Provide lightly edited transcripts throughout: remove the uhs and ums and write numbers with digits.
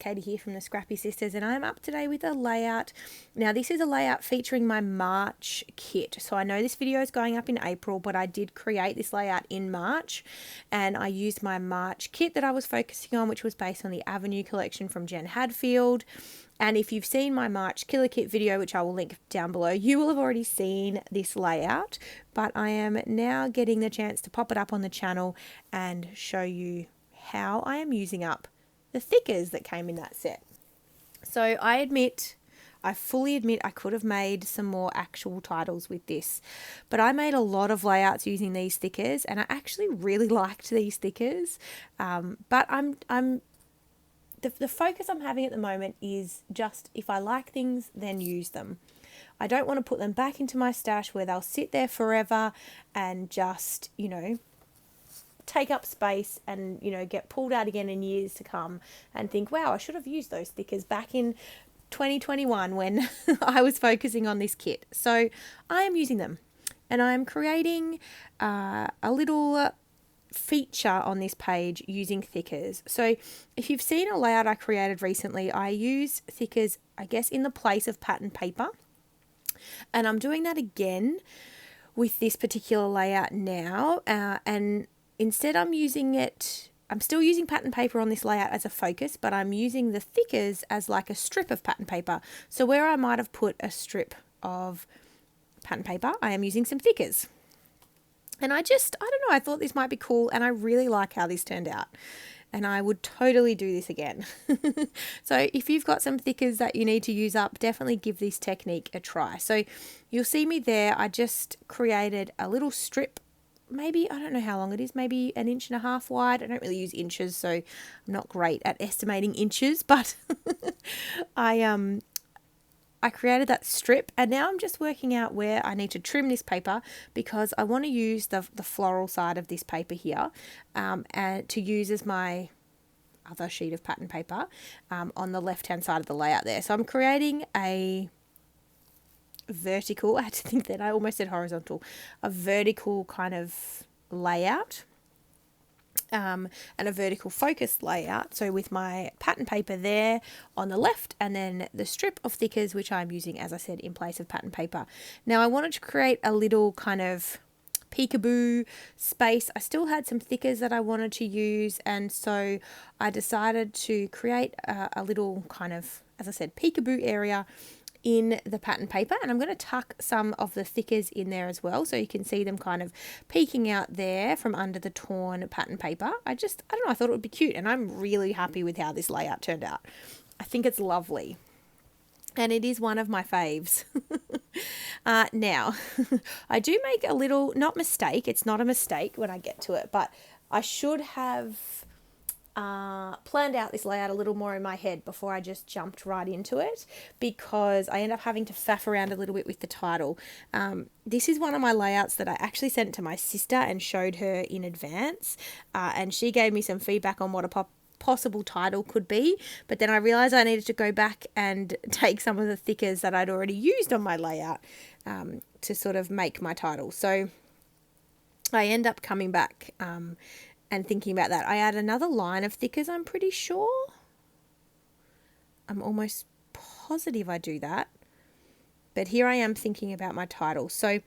Katie here from the Scrappy Sisters, and I'm up today with a layout. Now this is a layout featuring my March kit. So I know this video is going up in April, but I did create this layout in March, and I used my March kit that I was focusing on, which was based on the Avenue Collection from Jen Hadfield. And if you've seen my March Killer Kit video, which I will link down below, you will have already seen this layout, but I am now getting the chance to pop it up on the channel and show you how I am using up the thickers that came in that set. So I fully admit I could have made some more actual titles with this, but I made a lot of layouts using these thickers, and I actually really liked these thickers. But the focus I'm having at the moment is just, if I like things, then use them. I don't want to put them back into my stash where they'll sit there forever and just, take up space and, get pulled out again in years to come and think, wow, I should have used those stickers back in 2021 when I was focusing on this kit. So I am using them, and I am creating a little feature on this page using thickers. So if you've seen a layout I created recently, I use thickers, I guess, in the place of pattern paper, and I'm doing that again with this particular layout now, and instead I'm still using pattern paper on this layout as a focus, but I'm using the thickers as like a strip of pattern paper. So where I might have put a strip of pattern paper, I am using some thickers. And I don't know, I thought this might be cool, and I really like how this turned out. And I would totally do this again. So if you've got some thickers that you need to use up, definitely give this technique a try. So you'll see me there, I just created a little strip, maybe, I don't know how long it is, maybe 1.5 inches wide. I don't really use inches, so I'm not great at estimating inches, but I created that strip, and now I'm just working out where I need to trim this paper, because I want to use the floral side of this paper here and to use as my other sheet of pattern paper on the left hand side of the layout there. So I'm creating a vertical, I had to think that, I almost said horizontal, a vertical kind of layout. And a vertical focus layout, so with my pattern paper there on the left, and then the strip of thickers, which I'm using, as I said, in place of pattern paper. Now I wanted to create a little kind of peekaboo space. I still had some thickers that I wanted to use, and so I decided to create a little kind of, as I said, peekaboo area in the pattern paper, and I'm going to tuck some of the thickers in there as well, so you can see them kind of peeking out there from under the torn pattern paper. I don't know, I thought it would be cute, and I'm really happy with how this layout turned out. I think it's lovely, and it is one of my faves. Now, I do make a little, not mistake, it's not a mistake when I get to it, but I should have planned out this layout a little more in my head before I just jumped right into it, because I end up having to faff around a little bit with the title. This is one of my layouts that I actually sent to my sister and showed her in advance, and she gave me some feedback on what a possible title could be, but then I realized I needed to go back and take some of the thickers that I'd already used on my layout to sort of make my title. So I end up coming back and thinking about that. I add another line of thickers, I'm pretty sure. I'm almost positive I do that. But here I am thinking about my title. So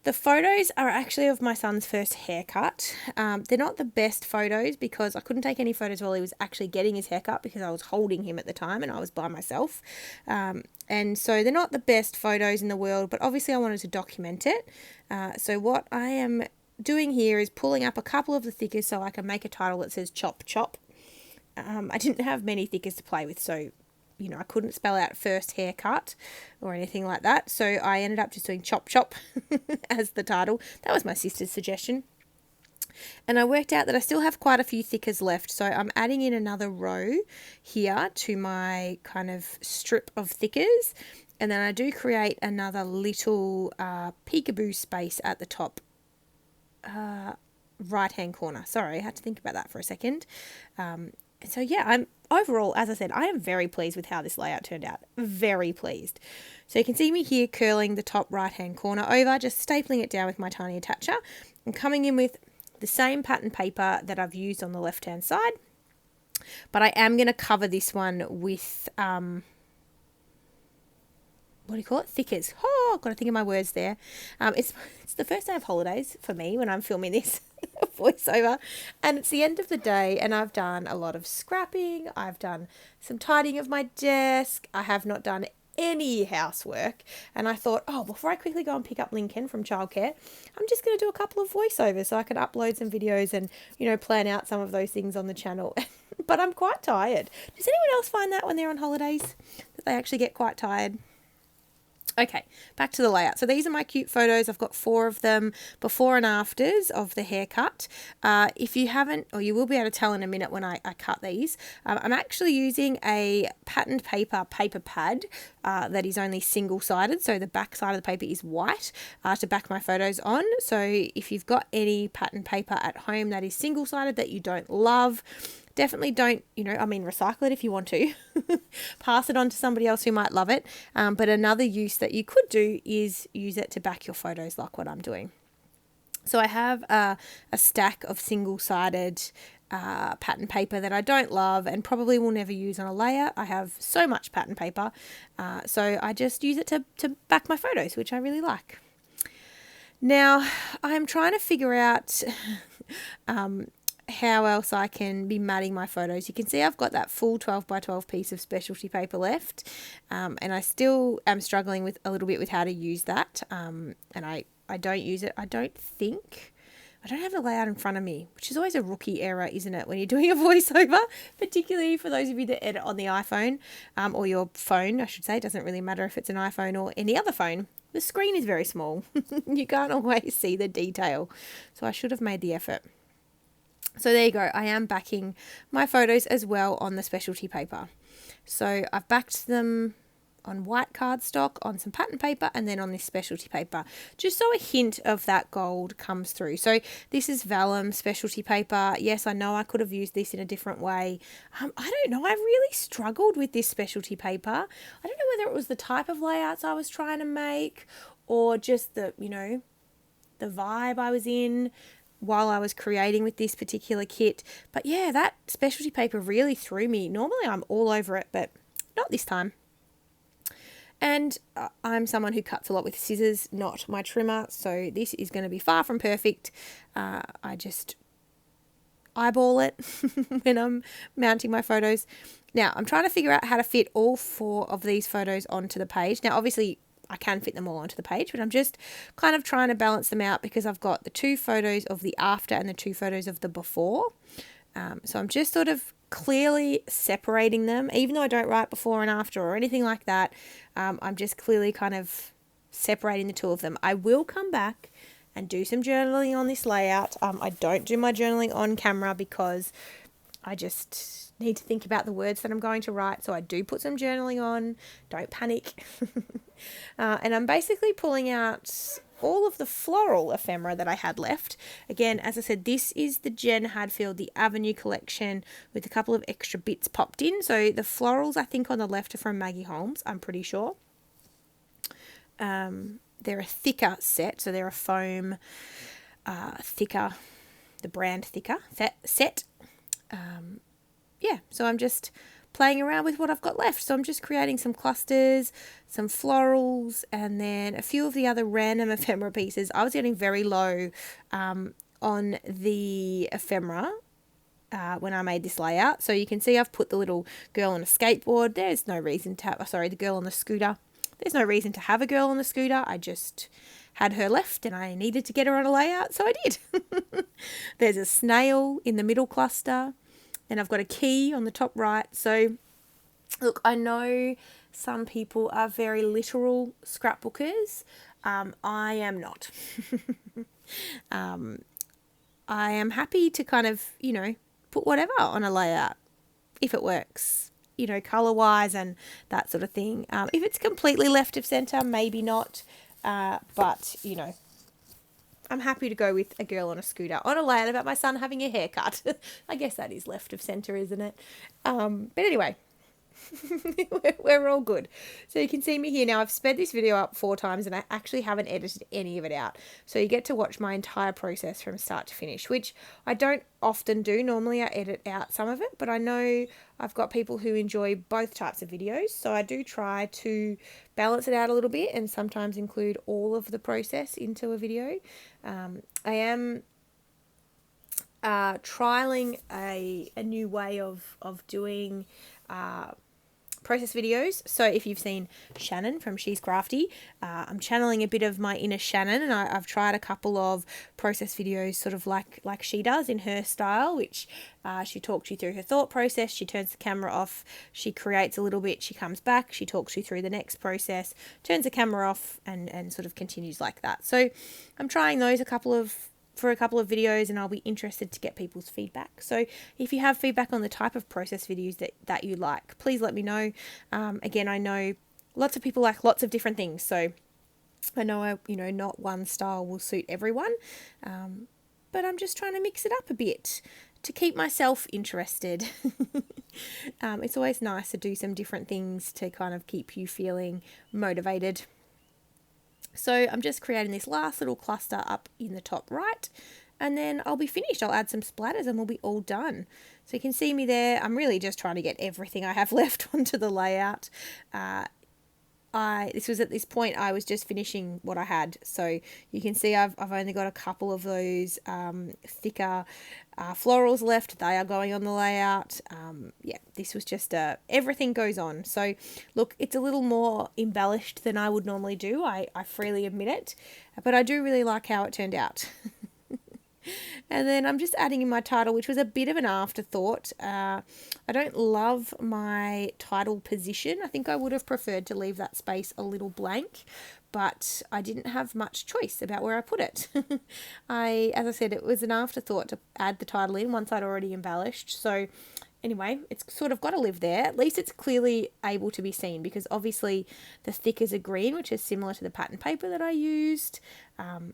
the photos are actually of my son's first haircut. They're not the best photos, because I couldn't take any photos while he was actually getting his haircut, because I was holding him at the time and I was by myself. And so they're not the best photos in the world, but obviously I wanted to document it. So what I am doing here is pulling up a couple of the thickers so I can make a title that says chop chop. I didn't have many thickers to play with, so I couldn't spell out first haircut or anything like that, so I ended up just doing chop chop as the title. That was my sister's suggestion, and I worked out that I still have quite a few thickers left, so I'm adding in another row here to my kind of strip of thickers, and then I do create another little peekaboo space at the top right hand corner. Sorry, I had to think about that for a second. So yeah, I'm overall, as I said, I am very pleased with how this layout turned out. Very pleased. So you can see me here curling the top right hand corner over, just stapling it down with my tiny attacher, and coming in with the same pattern paper that I've used on the left hand side, But I am going to cover this one with, what do you call it? Thickers. Oh, got to think of my words there. It's the first day of holidays for me when I'm filming this voiceover, and it's the end of the day, and I've done a lot of scrapping. I've done some tidying of my desk. I have not done any housework, and I thought, oh, before I quickly go and pick up Lincoln from childcare, I'm just going to do a couple of voiceovers so I can upload some videos and, you know, plan out some of those things on the channel. But I'm quite tired. Does anyone else find that when they're on holidays, that they actually get quite tired? Okay, back to the layout. So these are my cute photos. I've got 4 of them, before and afters of the haircut. If you haven't, or you will be able to tell in a minute when I cut these, I'm actually using a patterned paper pad that is only single-sided. So the back side of the paper is white to back my photos on. So if you've got any patterned paper at home that is single-sided that you don't love, definitely don't, recycle it if you want to. Pass it on to somebody else who might love it. But another use that you could do is use it to back your photos like what I'm doing. So I have a stack of single-sided pattern paper that I don't love and probably will never use on a layout. I have so much pattern paper. So I just use it to back my photos, which I really like. Now, I'm trying to figure out how else I can be matting my photos. You can see I've got that full 12 by 12 piece of specialty paper left, and I still am struggling with a little bit with how to use that, and I don't use it. I don't have the layout in front of me, which is always a rookie error, isn't it, when you're doing a voiceover, particularly for those of you that edit on the iPhone, or your phone, I should say. It doesn't really matter if it's an iPhone or any other phone. The screen is very small. You can't always see the detail, so I should have made the effort. So there you go. I am backing my photos as well on the specialty paper. So I've backed them on white cardstock, on some pattern paper, and then on this specialty paper, just so a hint of that gold comes through. So this is vellum specialty paper. Yes, I know I could have used this in a different way. I don't know. I really struggled with this specialty paper. I don't know whether it was the type of layouts I was trying to make or just the vibe I was in while I was creating with this particular kit. But yeah, that specialty paper really threw me. Normally I'm all over it, but not this time. And I'm someone who cuts a lot with scissors, not my trimmer, so this is going to be far from perfect. I just eyeball it when I'm mounting my photos. Now, I'm trying to figure out how to fit all 4 of these photos onto the page. Now, obviously, I can fit them all onto the page, but I'm just kind of trying to balance them out because I've got the 2 photos of the after and the 2 photos of the before. So I'm just sort of clearly separating them, even though I don't write before and after or anything like that. I'm just clearly kind of separating the 2 of them. I will come back and do some journaling on this layout. I don't do my journaling on camera because I just need to think about the words that I'm going to write. So I do put some journaling on. Don't panic. And I'm basically pulling out all of the floral ephemera that I had left. Again, as I said, this is the Jen Hadfield The Avenue Collection with a couple of extra bits popped in. So the florals, I think, on the left are from Maggie Holmes, I'm pretty sure. They're a thicker set, so they're a foam thicker, the brand thicker set. Yeah, so I'm just playing around with what I've got left. So I'm just creating some clusters, some florals, and then a few of the other random ephemera pieces. I was getting very low on the ephemera when I made this layout. So you can see I've put the little girl on a skateboard. There's no reason to have, the girl on the scooter. There's no reason to have a girl on the scooter. I just had her left and I needed to get her on a layout, so I did. There's a snail in the middle cluster. And I've got a key on the top right. So, look, I know some people are very literal scrapbookers. I am not. I am happy to kind of, put whatever on a layout if it works, colour-wise and that sort of thing. If it's completely left of centre, maybe not. But, I'm happy to go with a girl on a scooter on a layout about my son having a haircut. I guess that is left of centre, isn't it? But anyway, We're all good. So you can see me here now. I've sped this video up 4 times and I actually haven't edited any of it out. So you get to watch my entire process from start to finish, which I don't often do. Normally I edit out some of it, but I know I've got people who enjoy both types of videos. So I do try to balance it out a little bit and sometimes include all of the process into a video. I am trialing a new way of doing process videos. So if you've seen Shannon from She's Crafty, I'm channeling a bit of my inner Shannon, and I've tried a couple of process videos sort of like she does in her style, which she talks you through her thought process, she turns the camera off, she creates a little bit, she comes back, she talks you through the next process, turns the camera off, and sort of continues like that. So I'm trying those for a couple of videos, and I'll be interested to get people's feedback. So if you have feedback on the type of process videos that you like, please let me know. Again, I know lots of people like lots of different things, so I know not one style will suit everyone, but I'm just trying to mix it up a bit to keep myself interested. It's always nice to do some different things to kind of keep you feeling motivated. So I'm just creating this last little cluster up in the top right, and then I'll be finished. I'll add some splatters and we'll be all done. So you can see me there. I'm really just trying to get everything I have left onto the layout. This was at this point I was just finishing what I had, so you can see I've only got a couple of those thicker florals left. They are going on the layout. Yeah, this was just everything goes on. So look, it's a little more embellished than I would normally do, I freely admit it, but I do really like how it turned out. And then I'm just adding in my title, which was a bit of an afterthought. I don't love my title position. I think I would have preferred to leave that space a little blank, but I didn't have much choice about where I put it. As I said, it was an afterthought to add the title in once I'd already embellished. So anyway, it's sort of got to live there. At least it's clearly able to be seen, because obviously the thickers are green, which is similar to the pattern paper that I used.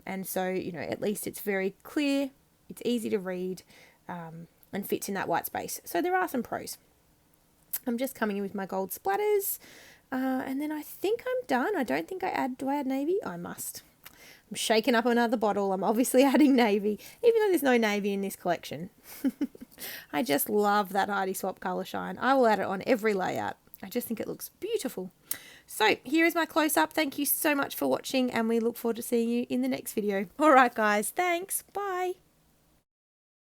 And so, at least it's very clear, it's easy to read, and fits in that white space. So there are some pros. I'm just coming in with my gold splatters, and then I think I'm done. I don't think do I add navy? I must. I'm shaking up another bottle. I'm obviously adding navy, even though there's no navy in this collection. I just love that Heidi Swap colour shine. I will add it on every layout. I just think it looks beautiful. So here is my close-up. Thank you so much for watching, and we look forward to seeing you in the next video. All right, guys. Thanks. Bye.